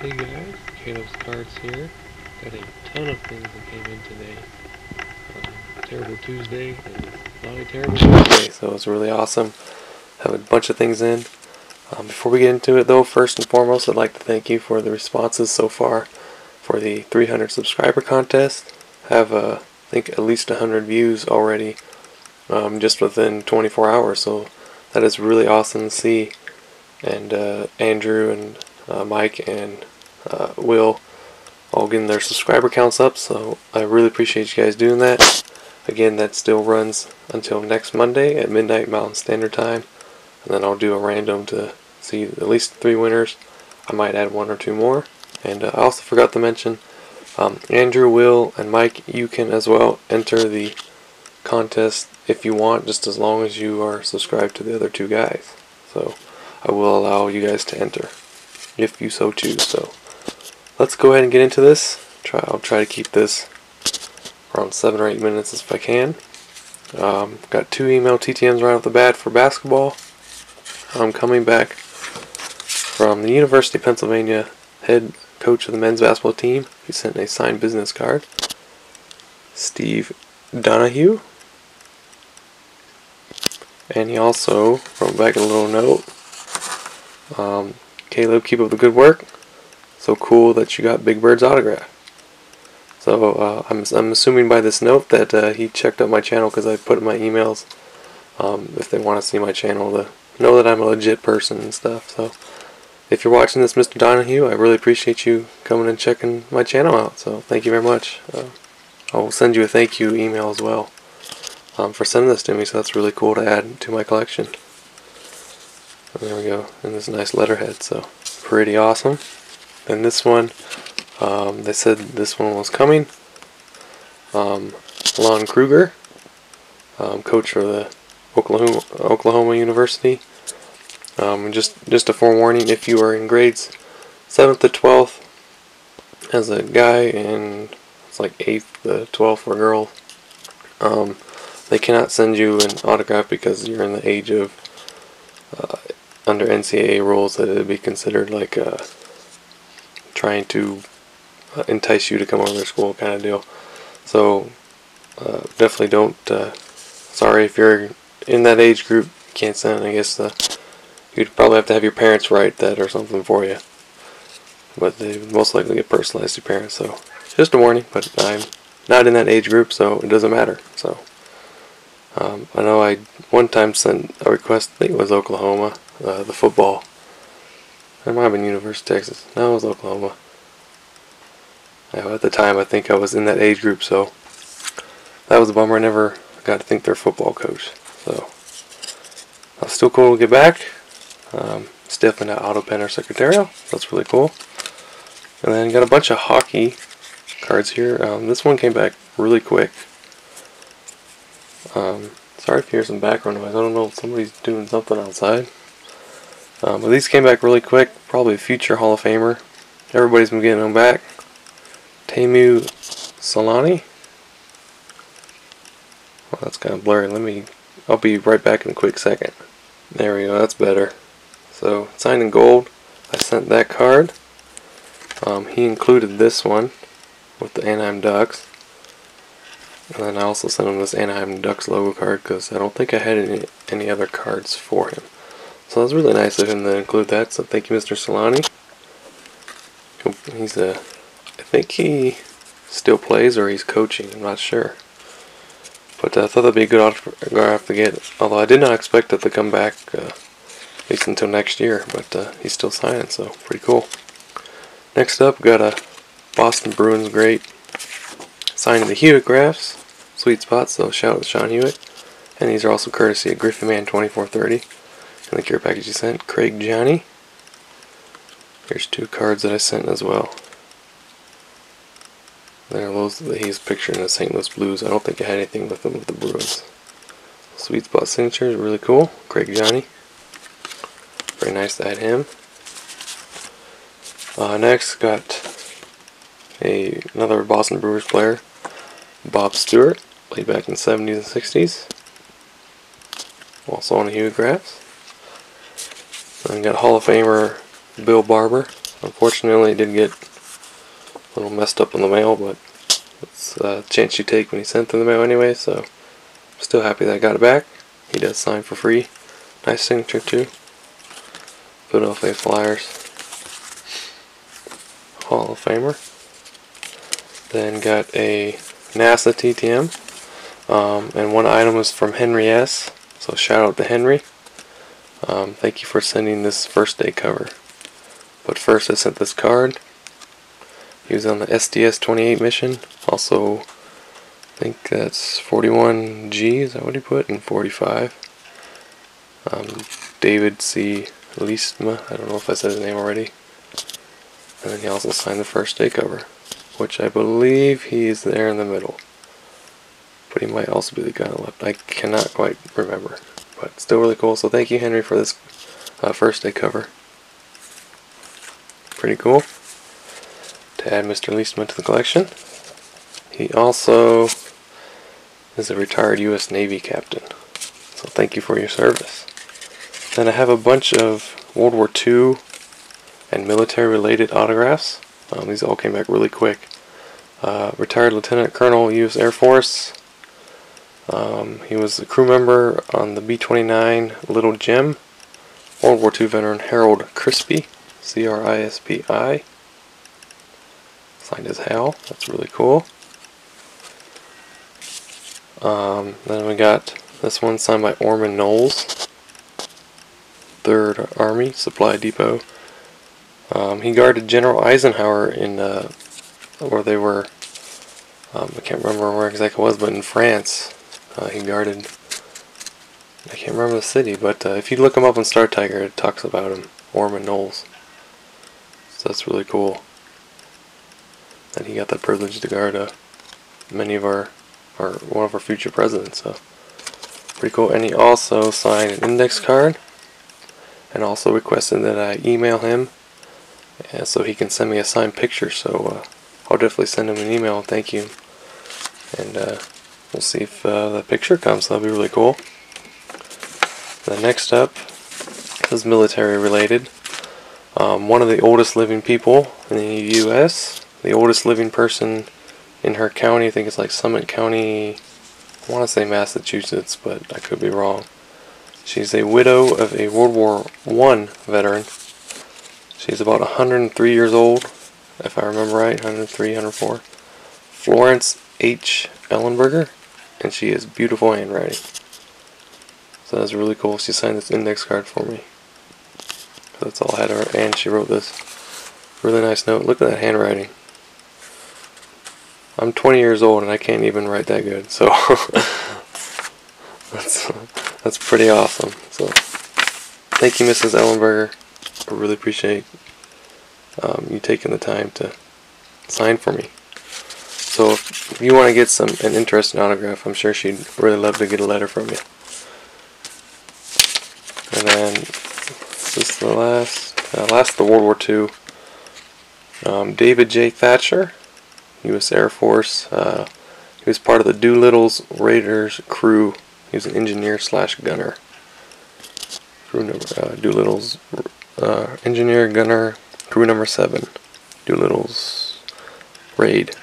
Hey guys, Caleb's Cards here. Got a ton of things that came in today. Terrible Tuesday and not a terrible Tuesday, so it's really awesome. Have a bunch of things in. Before we get into it though, first and foremost, I'd like to thank you for the responses so far for the 300 subscriber contest. Have I think at least 100 views already just within 24 hours, so that is really awesome to see. And Andrew and Mike and Will all getting their subscriber counts up, so I really appreciate you guys doing that. Again, that still runs until next Monday at midnight Mountain Standard Time, and then I'll do a random to see at least 3 winners. I might add 1 or 2 more. And I also forgot to mention, Andrew, Will, and Mike, you can as well enter the contest if you want, just as long as you are subscribed to the other 2 guys. So I will allow you guys to enter if you so choose. So let's go ahead and get into this. I'll try to keep this around 7 or 8 minutes if I can. Got 2 email TTMs right off the bat for basketball. I'm coming back from the University of Pennsylvania head coach of the men's basketball team. He sent a signed business card. Steve Donahue. And he also wrote back a little note. Caleb, keep up the good work. So cool that you got Big Bird's autograph. So I'm assuming by this note that he checked out my channel, because I put in my emails if they want to see my channel to know that I'm a legit person and stuff. So if you're watching this, Mr. Donahue, I really appreciate you coming and checking my channel out. So thank you very much. I will send you a thank you email as well for sending this to me. So that's really cool to add to my collection. And there we go, in this nice letterhead. So pretty awesome. And this one, they said this one was coming. Lon Kruger, coach for the Oklahoma University. Just a forewarning, if you are in grades 7th to 12th as a guy, and it's like 8th to 12th for girls, they cannot send you an autograph because you're in the age of, under NCAA rules, that it would be considered like trying to entice you to come over to their school kind of deal. So definitely don't, sorry if you're in that age group, you can't send. I guess you'd probably have to have your parents write that or something for you, but they most likely get personalized to parents. So just a warning, but I'm not in that age group, so it doesn't matter. So I know I one time sent a request, I think it was Oklahoma, the football. It might have been University of Texas. No, it was Oklahoma. At the time, I think I was in that age group, so that was a bummer. I never got to think their football coach. So still cool to get back. Still in that auto pen or secretarial. That's really cool. And then got a bunch of hockey cards here. This one came back really quick. Sorry if you hear some background noise. I don't know if somebody's doing something outside. But these came back really quick. Probably a future Hall of Famer. Everybody's been getting them back. Teemu Selanne. Well, that's kind of blurry. I'll be right back in a quick second. There we go. That's better. So signed in gold. I sent that card. He included this one with the Anaheim Ducks. And then I also sent him this Anaheim Ducks logo card because I don't think I had any other cards for him. So it was really nice of him to include that. So thank you, Mr. Selanne. He's I think he still plays or he's coaching. I'm not sure. But I thought that'd be a good autograph to get. Although I did not expect it to come back at least until next year. But he's still signing, so pretty cool. Next up, got a Boston Bruins great signing the Hewitt graphs. Sweet spot, so shout out to Sean Hewitt. And these are also courtesy of Griffin Man 2430. And the care package he sent, Craig Johnny. Here's 2 cards that I sent as well. There are those that he's picturing the St. Louis Blues. I don't think I had anything with him with the Bruins. Sweet spot signature is really cool. Craig Johnny. Very nice to add him. Next, got another Boston Brewers player, Bob Stewart, played back in the 70s and 60s. Also on the Hewitt graphs. Then got Hall of Famer Bill Barber, Unfortunately, it did get a little messed up in the mail, but it's a chance you take when you send it through the mail anyway, so I'm still happy that I got it back. He does sign for free. Nice signature too. Philadelphia Flyers Hall of Famer. Then got a NASA TTM. And one item was from Henry S. So shout out to Henry. Thank you for sending this first day cover. But first I sent this card. He was on the SDS-28 mission. Also, I think that's 41G, is that what he put? And 45. David C. Leestma, I don't know if I said his name already. And then he also signed the first day cover, which I believe he is there in the middle. But he might also be the guy on the left. I cannot quite remember. But still really cool. So thank you, Henry, for this first day cover. Pretty cool to add Mr. Leestman to the collection. He also is a retired U.S. Navy captain. So thank you for your service. Then I have a bunch of World War II and military-related autographs. These all came back really quick. Retired Lieutenant Colonel, U.S. Air Force. He was a crew member on the B-29 Little Gem. World War II veteran Harold Crispy, C-R-I-S-P-I. Signed as Hal. That's really cool. Then we got this one signed by Orman Knowles, 3rd Army Supply Depot. He guarded General Eisenhower in where they were. I can't remember where exactly it was, but in France. He guarded, I can't remember the city, but if you look him up on Star Tiger, it talks about him, Orman Knowles. So that's really cool. And he got that privilege to guard many of one of our future presidents. So pretty cool. And he also signed an index card, and also requested that I email him, so he can send me a signed picture. So I'll definitely send him an email and thank you. And we'll see if the picture comes. That'll be really cool. The next up is military related. One of the oldest living people in the U.S. The oldest living person in her county, I think it's like Summit County, I want to say Massachusetts, but I could be wrong. She's a widow of a World War I veteran. She's about 103 years old, if I remember right, 103, 104. Florence H. Ellenberger, and she has beautiful handwriting. So that's really cool. She signed this index card for me. That's all I had her, and she wrote this really nice note. Look at that handwriting. I'm 20 years old and I can't even write that good, so that's pretty awesome. So thank you, Mrs. Ellenberger. I really appreciate you taking the time to sign for me. So if you want to get an interesting autograph, I'm sure she'd really love to get a letter from you. And then this is the last of the World War II. David J. Thatcher, U.S. Air Force. He was part of the Doolittle's Raiders crew. He was an engineer/gunner. Crew number Doolittle's engineer, gunner, crew number 7. Doolittle's raid.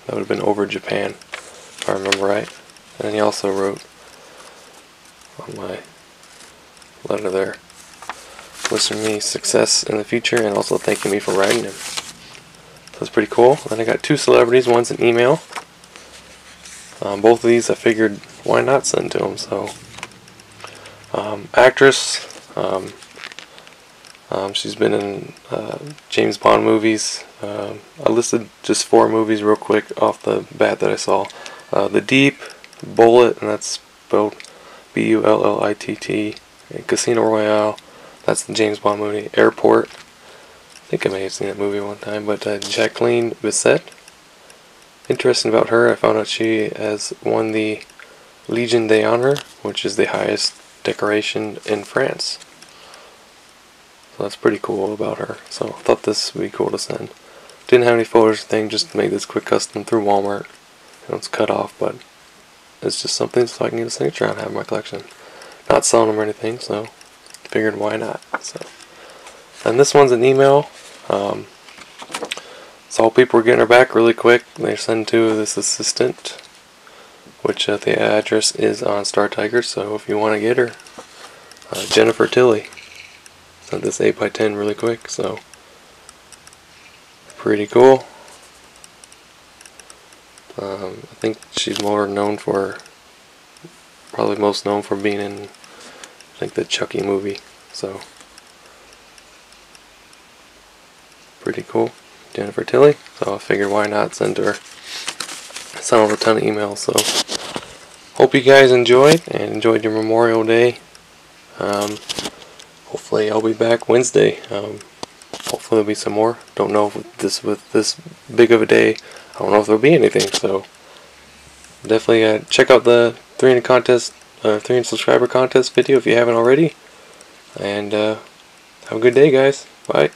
That would have been over Japan, if I remember right. And he also wrote on my letter there, wishing me success in the future and also thanking me for writing him. So that's pretty cool. Then I got 2 celebrities. One's an email. Both of these I figured why not send to him. So actress, she's been in James Bond movies. I listed just 4 movies real quick off the bat that I saw. The Deep, Bullet, and that's spelled B-U-L-L-I-T-T. Casino Royale, that's the James Bond movie. Airport, I think I may have seen that movie one time. But Jacqueline Bisset, interesting about her, I found out she has won the Legion d'Honneur, which is the highest decoration in France. So that's pretty cool about her. So I thought this would be cool to send. Didn't have any photos or thing, just made this quick custom through Walmart. It's cut off, but it's just something so I can get a signature on and have in my collection. Not selling them or anything, so figured why not. So, and this one's an email. So people were getting her back really quick. They sent to this assistant, which the address is on Star Tiger. So if you want to get her, Jennifer Tilley sent this 8x10 really quick. So pretty cool. I think she's more known for, probably most known for being in, I think, the Chucky movie. So pretty cool, Jennifer Tilley. So I figured why not send her. Sent over a ton of emails. So hope you guys enjoyed and enjoyed your Memorial Day. Hopefully I'll be back Wednesday. Hopefully there'll be some more. Don't know if with this big of a day, I don't know if there'll be anything. So definitely check out the 300 contest, 300 subscriber contest video if you haven't already. And have a good day, guys. Bye.